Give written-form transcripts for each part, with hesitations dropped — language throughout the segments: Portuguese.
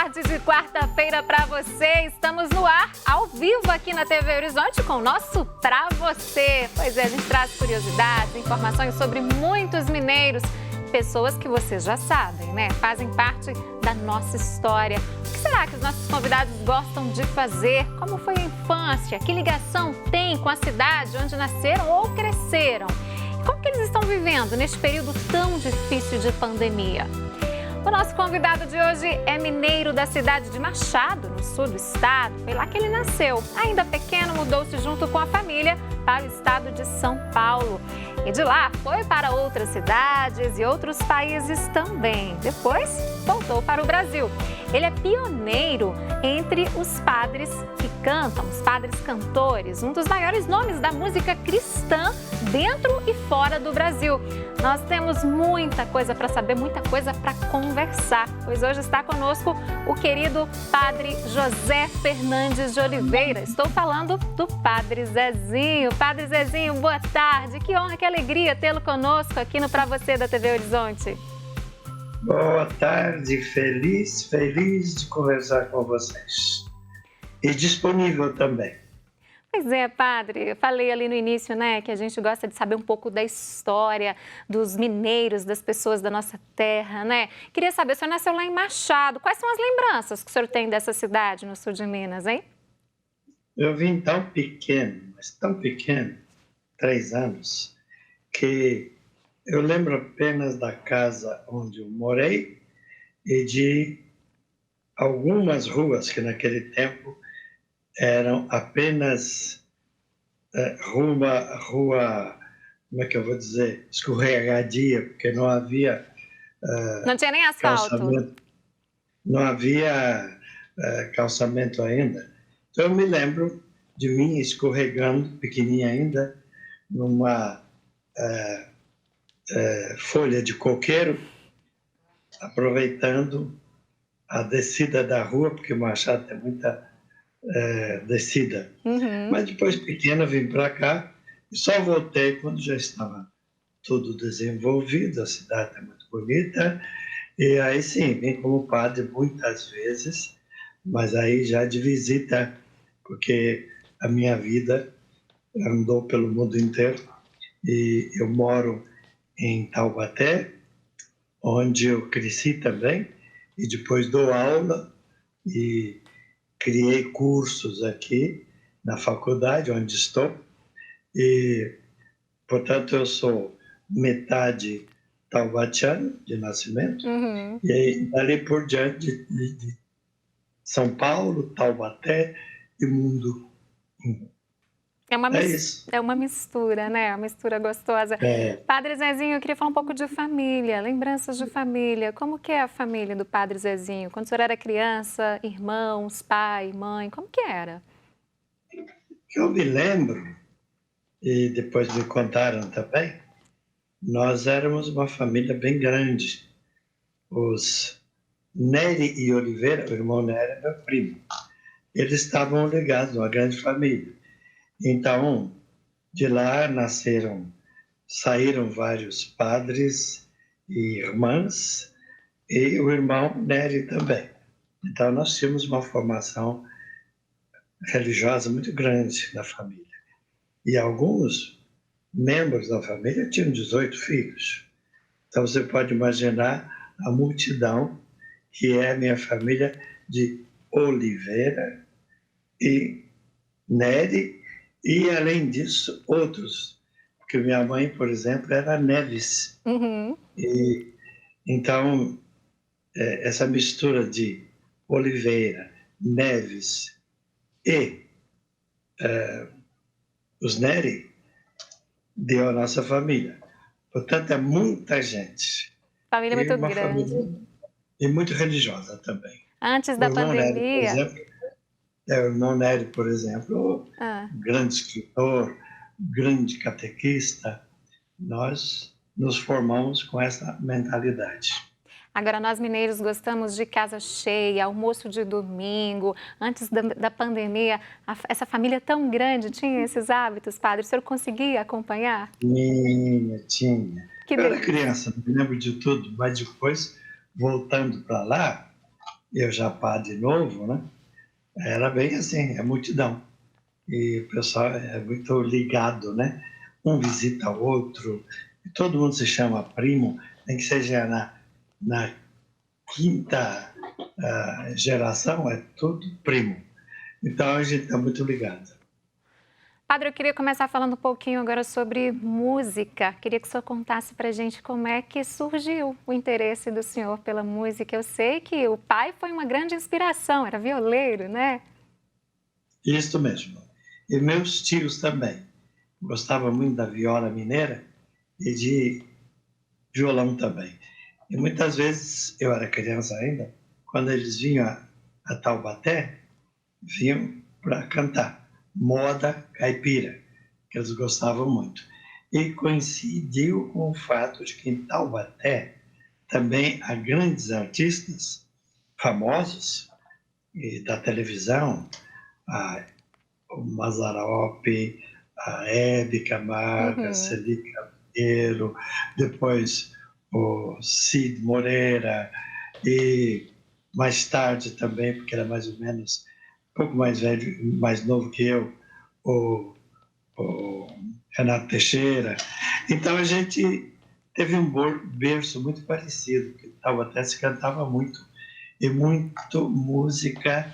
tarde de quarta-feira para você. Estamos no ar, ao vivo aqui na TV Horizonte com o nosso Pra Você. Pois é, a gente traz curiosidades, informações sobre muitos mineiros, pessoas que vocês já sabem, né? Fazem parte da nossa história. O que será que os nossos convidados gostam de fazer? Como foi a infância? Que ligação tem com a cidade onde nasceram ou cresceram? Como que eles estão vivendo neste período tão difícil de pandemia? O nosso convidado de hoje é mineiro da cidade de Machado, no sul do estado. Foi lá que ele nasceu. Ainda pequeno, mudou-se junto com a família para o estado de São Paulo. E de lá foi para outras cidades e outros países também. Depois, voltou para o Brasil. Ele é pioneiro entre os padres que cantam, os padres cantores, um dos maiores nomes da música cristã dentro e fora do Brasil. Nós temos muita coisa para saber, muita coisa para conversar, pois hoje está conosco o querido Padre José Fernandes de Oliveira. Estou falando do Padre Zezinho. Padre Zezinho, boa tarde. Que honra, que alegria tê-lo conosco aqui no Pra Você da TV Horizonte. Boa tarde, feliz de conversar com vocês. E disponível também. Pois é, padre, eu falei ali no início, né, que a gente gosta de saber um pouco da história dos mineiros, das pessoas da nossa terra, né? Queria saber, o senhor nasceu lá em Machado, quais são as lembranças que o senhor tem dessa cidade no sul de Minas, hein? Eu vim tão pequeno, mas tão pequeno, 3 anos, que eu lembro apenas da casa onde eu morei e de algumas ruas que naquele tempo eram apenas rua, como é que eu vou dizer, escorregadia, porque não havia não tinha nem asfalto. Calçamento, não havia calçamento ainda. Então eu me lembro de mim escorregando, pequenininha ainda, numa folha de coqueiro, aproveitando a descida da rua, porque Machado tem muita descida. Uhum. Mas depois, pequeno, vim para cá e só voltei quando já estava tudo desenvolvido, a cidade é muito bonita, e aí sim, vim como padre muitas vezes, mas aí já de visita, porque a minha vida andou pelo mundo inteiro e eu moro em Taubaté, onde eu cresci também, e depois dou aula e criei cursos aqui na faculdade onde estou e, portanto, eu sou metade taubatiano de nascimento. Uhum. E aí, dali por diante de São Paulo, Taubaté e mundo. É uma mistura, né? Uma mistura gostosa. Padre Zezinho, eu queria falar um pouco de família, lembranças de família. Como que é a família do Padre Zezinho? Quando o senhor era criança, irmãos, pai, mãe, como que era? Eu me lembro, e depois me contaram também, nós éramos uma família bem grande. Os Nery e Oliveira, o irmão Nery é meu primo, eles estavam ligados a uma grande família. Então, de lá saíram vários padres e irmãs, e o irmão Nery também. Então, nós tínhamos uma formação religiosa muito grande na família. E alguns membros da família tinham 18 filhos. Então, você pode imaginar a multidão que é a minha família de Oliveira e Nery, e, além disso, outros. Porque minha mãe, por exemplo, era Neves. Uhum. E, então, essa mistura de Oliveira, Neves e os Nery deu a nossa família. Portanto, é muita gente. Família muito uma grande. Família, e muito religiosa também. Antes da pandemia... O irmão Nery, por exemplo, grande escritor, grande catequista, nós nos formamos com essa mentalidade. Agora, nós mineiros gostamos de casa cheia, almoço de domingo. Antes da pandemia, essa família tão grande tinha esses hábitos, padre? O senhor conseguia acompanhar? Tinha. Eu era criança, não me lembro de tudo, mas depois, voltando para lá, eu já padre novo, né? Era bem assim, é multidão. E o pessoal é muito ligado, né? Um visita o outro, e todo mundo se chama primo, nem que seja na quinta geração, é tudo primo. Então a gente está muito ligado. Padre, eu queria começar falando um pouquinho agora sobre música. Queria que o senhor contasse para a gente como é que surgiu o interesse do senhor pela música. Eu sei que o pai foi uma grande inspiração, era violeiro, né? Isso mesmo. E meus tios também. Gostavam muito da viola mineira e de violão também. E muitas vezes, eu era criança ainda, quando eles vinham a Taubaté, vinham para cantar moda caipira, que eles gostavam muito. E coincidiu com o fato de que em Taubaté também há grandes artistas famosos e da televisão, a, o Mazzaropi, a Hebe Camargo, a Uhum. Celi Carneiro, depois o Cid Moreira e mais tarde também, porque era mais ou menos um pouco mais velho, mais novo que eu, o, o Renato Teixeira. Então a gente teve um berço muito parecido, que até se cantava muito, e muito música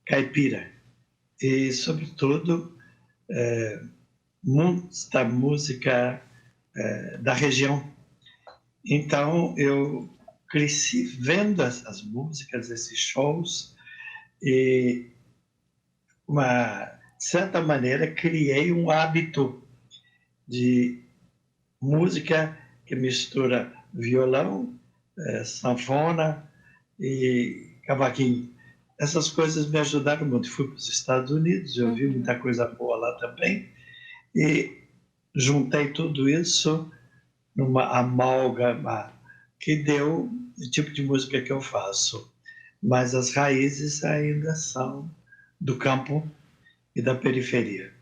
caipira. E, sobretudo, muita música da região. Então, eu cresci vendo essas músicas, esses shows, e, de certa maneira, criei um hábito de música que mistura violão, sanfona e cavaquinho. Essas coisas me ajudaram muito. Fui para os Estados Unidos, eu vi Uhum. muita coisa boa lá também, e juntei tudo isso numa amálgama que deu o tipo de música que eu faço. Mas as raízes ainda são do campo e da periferia.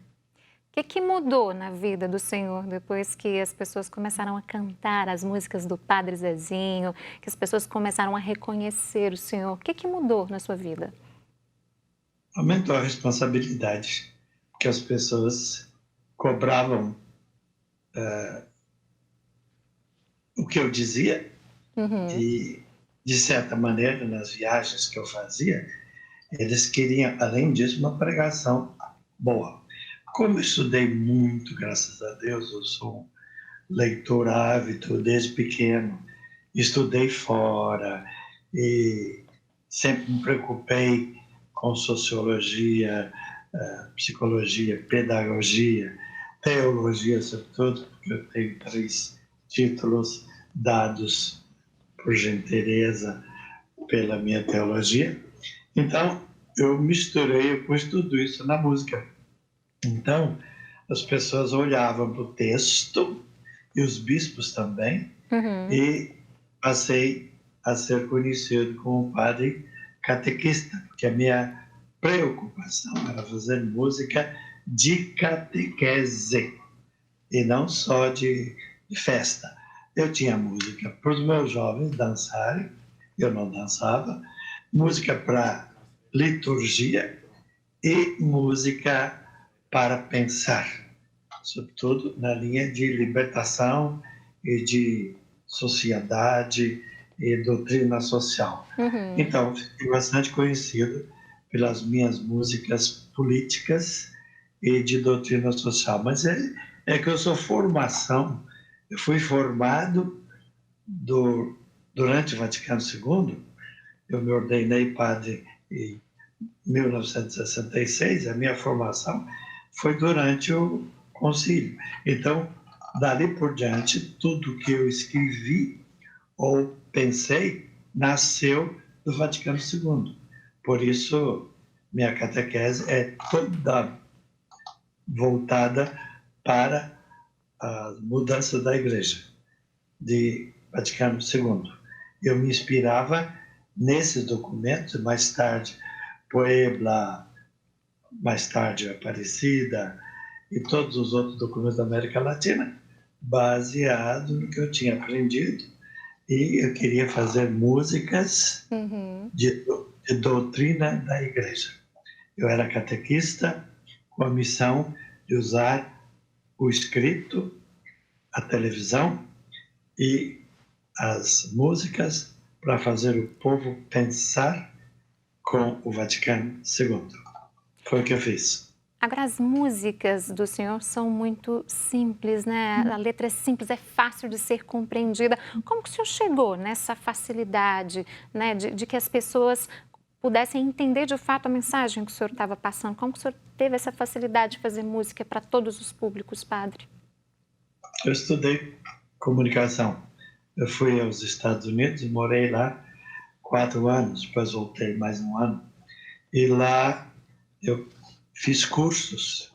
O que que mudou na vida do senhor depois que as pessoas começaram a cantar as músicas do Padre Zezinho, que as pessoas começaram a reconhecer o senhor? O que que mudou na sua vida? Aumentou a responsabilidade, porque as pessoas cobravam o que eu dizia Uhum. e, de certa maneira, nas viagens que eu fazia, eles queriam, além disso, uma pregação boa. Como eu estudei muito, graças a Deus, eu sou um leitor ávido desde pequeno, estudei fora e sempre me preocupei com sociologia, psicologia, pedagogia, teologia, sobretudo, porque eu tenho 3 títulos dados por gentileza pela minha teologia. Então, eu misturei, eu pus tudo isso na música. Então, as pessoas olhavam para o texto, e os bispos também, Uhum. e passei a ser conhecido como padre catequista, porque a minha preocupação era fazer música de catequese, e não só de festa. Eu tinha música para os meus jovens dançarem, eu não dançava, música para liturgia e música para pensar, sobretudo na linha de libertação e de sociedade e doutrina social. Uhum. Então, fiquei bastante conhecido pelas minhas músicas políticas e de doutrina social. Mas é que eu sou formação, eu fui formado durante o Vaticano II, eu me ordenei padre em 1966, a minha formação foi durante o concílio. Então, dali por diante, tudo que eu escrevi ou pensei nasceu do Vaticano II. Por isso, minha catequese é toda voltada para a mudança da Igreja, de Vaticano II. Eu me inspirava nesses documentos, mais tarde, Puebla, mais tarde Aparecida, e todos os outros documentos da América Latina, baseado no que eu tinha aprendido e eu queria fazer músicas Uhum. de doutrina da igreja. Eu era catequista com a missão de usar o escrito, a televisão e as músicas para fazer o povo pensar com o Vaticano II. Foi o que eu fiz. Agora, as músicas do senhor são muito simples, né? A letra é simples, é fácil de ser compreendida. Como que o senhor chegou nessa facilidade, né, de que as pessoas pudessem entender de fato a mensagem que o senhor estava passando? Como que o senhor teve essa facilidade de fazer música para todos os públicos, padre? Eu estudei comunicação. Eu fui aos Estados Unidos, morei lá 4 anos, depois voltei mais um ano. E lá eu fiz cursos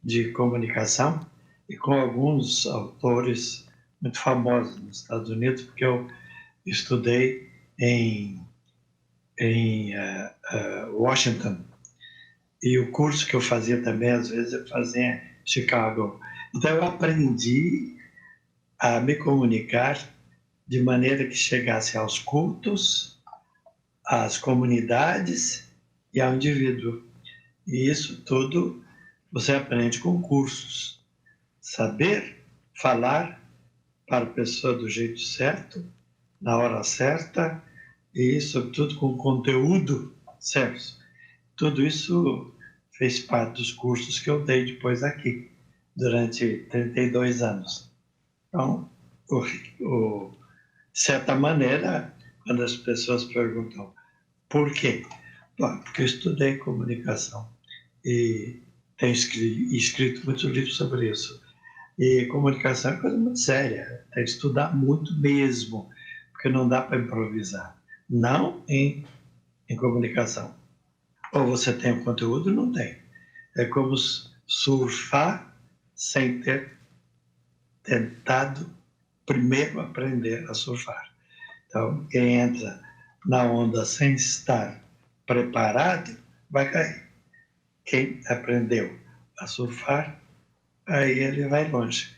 de comunicação e com alguns autores muito famosos nos Estados Unidos, porque eu estudei em Washington. E o curso que eu fazia também, às vezes, eu fazia em Chicago. Então, eu aprendi a me comunicar de maneira que chegasse aos cultos, às comunidades e ao indivíduo. E isso tudo você aprende com cursos. Saber falar para a pessoa do jeito certo, na hora certa, e isso tudo com conteúdo certo. Tudo isso fez parte dos cursos que eu dei depois aqui, durante 32 anos. Então, de certa maneira, quando as pessoas perguntam por quê? Bom, porque eu estudei comunicação e tenho escrito muitos livros sobre isso. E comunicação é coisa muito séria, tem que estudar muito mesmo, porque não dá para improvisar. Não em comunicação. Ou você tem o conteúdo ou não tem. É como surfar sem ter tentado primeiro aprender a surfar. Então, quem entra na onda sem estar preparado, vai cair. Quem aprendeu a surfar, aí ele vai longe.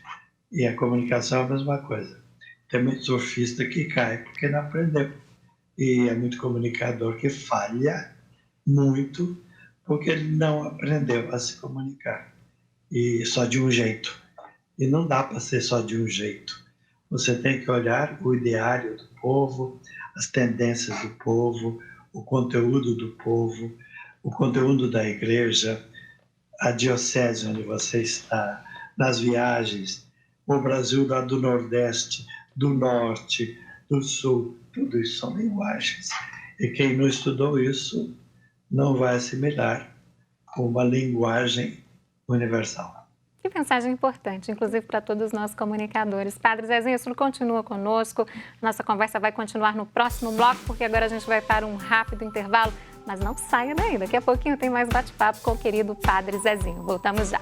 E a comunicação é a mesma coisa. Tem muito surfista que cai porque não aprendeu. E é muito comunicador que falha muito porque ele não aprendeu a se comunicar. E só de um jeito. E não dá para ser só de um jeito. Você tem que olhar o ideário do povo, as tendências do povo, o conteúdo do povo, o conteúdo da igreja, a diocese onde você está, nas viagens, o Brasil lá do Nordeste, do Norte, do Sul, tudo isso são linguagens. E quem não estudou isso não vai assimilar uma linguagem universal. Que mensagem importante, inclusive para todos nós comunicadores. Padre Zezinho, o senhor continua conosco. Nossa conversa vai continuar no próximo bloco, porque agora a gente vai para um rápido intervalo. Mas não saia daí, daqui a pouquinho tem mais bate-papo com o querido Padre Zezinho. Voltamos já.